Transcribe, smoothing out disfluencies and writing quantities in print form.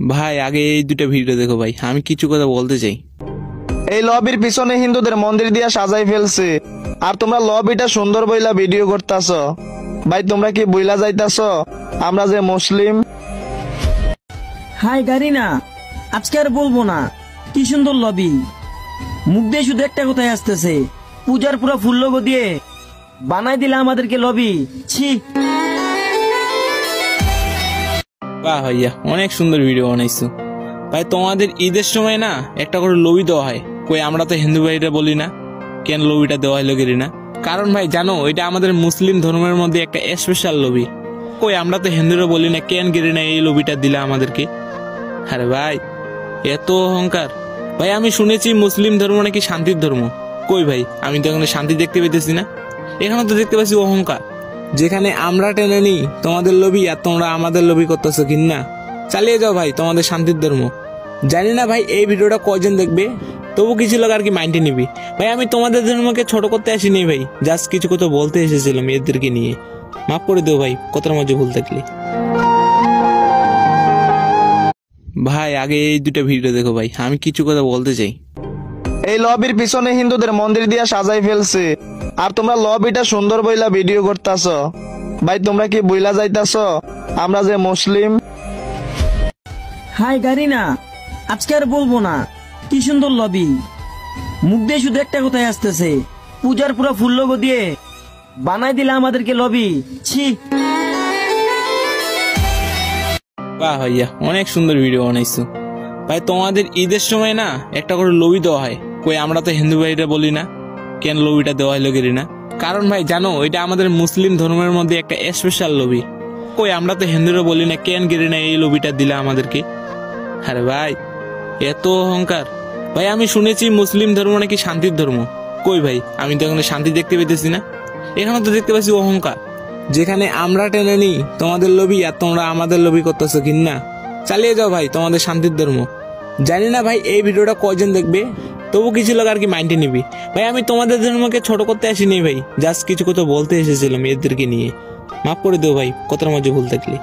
ভাই আগে এই দুটো ভিডিও দেখো ভাই, আমি কিছু কথা বলতে চাই। এই লবির পিছনে হিন্দুদের মন্দির দিয়া সাজাই ফেলছে, আর তোমরা লবিটা সুন্দর বইলা ভিডিও করতাছ। ভাই তোমরা কি বইলা যাইতাছ আমরা যে মুসলিম? হাই গারিনা, আজকে আর বলবো না। কি সুন্দর লবি, মুখ দিয়ে শুধু একটা কথাই আসতেছে, পূজার পুরো ফুল লোগো দিয়ে বানাই দিলে আমাদেরকে লবি। ছি। বাহ ভাইয়া, অনেক সুন্দর ভিডিও বানাইছো ভাই। তোমাদের ঈদের সময় না একটা করে লবি দেওয়া হয়, কই আমরা তো হিন্দু ভাইরা বলি না, কেন লবিটা দেওয়া হলো গেরি না? কারণ ভাই জানো, এটা আমাদের মুসলিম ধর্মের মধ্যে একটা স্পেশাল লবি। কই আমরা তো হিন্দুরা বলি না, কেন গেরি না এই লবিটা দিলা আমাদেরকে? আরে ভাই এত অহংকার! ভাই আমি শুনেছি মুসলিম ধর্ম নাকি শান্তির ধর্ম। কই ভাই, আমি তো এখানে শান্তি দেখতে পেতেছি না, এখানে তো দেখতে পাচ্ছি অহংকার। যেখানে আমরা টেনে নিই তোমাদের লবি, আর তোমরা আমাদের লবি করতেছো কিনা। চালিয়ে যাও ভাই তোমাদের শান্তির ধর্ম। জানি না ভাই এই ভিডিওটা কয়জন দেখবে, তবু কিছু লোক আর কি মাইন্ডে নিবি। ভাই আমি তোমাদের ধর্মকে ছোট করতে আসিনি ভাই, জাস্ট কিছু কথা বলতে এসেছিলাম এদেরকে নিয়ে। মাফ করে দেও ভাই কথার মাঝে ভুল থাকলে। ভাই আগে এই দুটো ভিডিও দেখো ভাই, আমি কিছু কথা বলতে চাই। এই লবির পিছনে হিন্দুদের মন্দির দিয়া সাজাই ফেলছে, আর তোমরা লবিটা সুন্দর বইলা ভিডিও করতাছ। ভাই তোমরা কি বইলা যাইতাছ আমরা যে মুসলিম? হাই গারিনা, আজকে আর বলবো না। কি সুন্দর লবি, মুখ দিয়ে শুধু একটা কথাই আসতেছে, পূজার পুরো ফুল লোগো দিয়ে বানাই দিলে আমাদেরকে লবি। ছি। বাহ ভাইয়া, অনেক সুন্দর ভিডিও বানাইছো ভাই। তোমাদের ঈদের সময় না একটা করে লবি দেওয়া হয়, কই আমরা তো হিন্দু ভাইরা বলি না, কেন লবিটা দেওয়া হলো গেরি না? কারণ ভাই জানো, এটা আমাদের মুসলিম ধর্মের মধ্যে একটা স্পেশাল লবি। কই আমরা তো হিন্দুরা বলি না, কেন গেরি না এই লবিটা দিলা আমাদেরকে? আরে ভাই এত অহংকার! ভাই আমি শুনেছি মুসলিম ধর্ম নাকি শান্তির ধর্ম। কই ভাই, আমি তো এখানে শান্তি দেখতে পেতেছি না, এখানে তো দেখতে পাচ্ছি অহংকার। যেখানে আমরা টেনে নিই তোমাদের লবি, আর তোমরা আমাদের লবি করতেছো কিনা। চালিয়ে যাও ভাই তোমাদের শান্তির ধর্ম। জানি না ভাই এই ভিডিওটা কয়জন দেখবে, তবু কিছু লোক আর কি মাইন্ডে নিবি। ভাই আমি তোমাদের ধর্মকে ছোট করতে আসিনি ভাই, জাস্ট কিছু কথা বলতে এসেছিলাম এদেরকে নিয়ে। মাফ করে দেও ভাই কথার মাঝে ভুল থাকলে।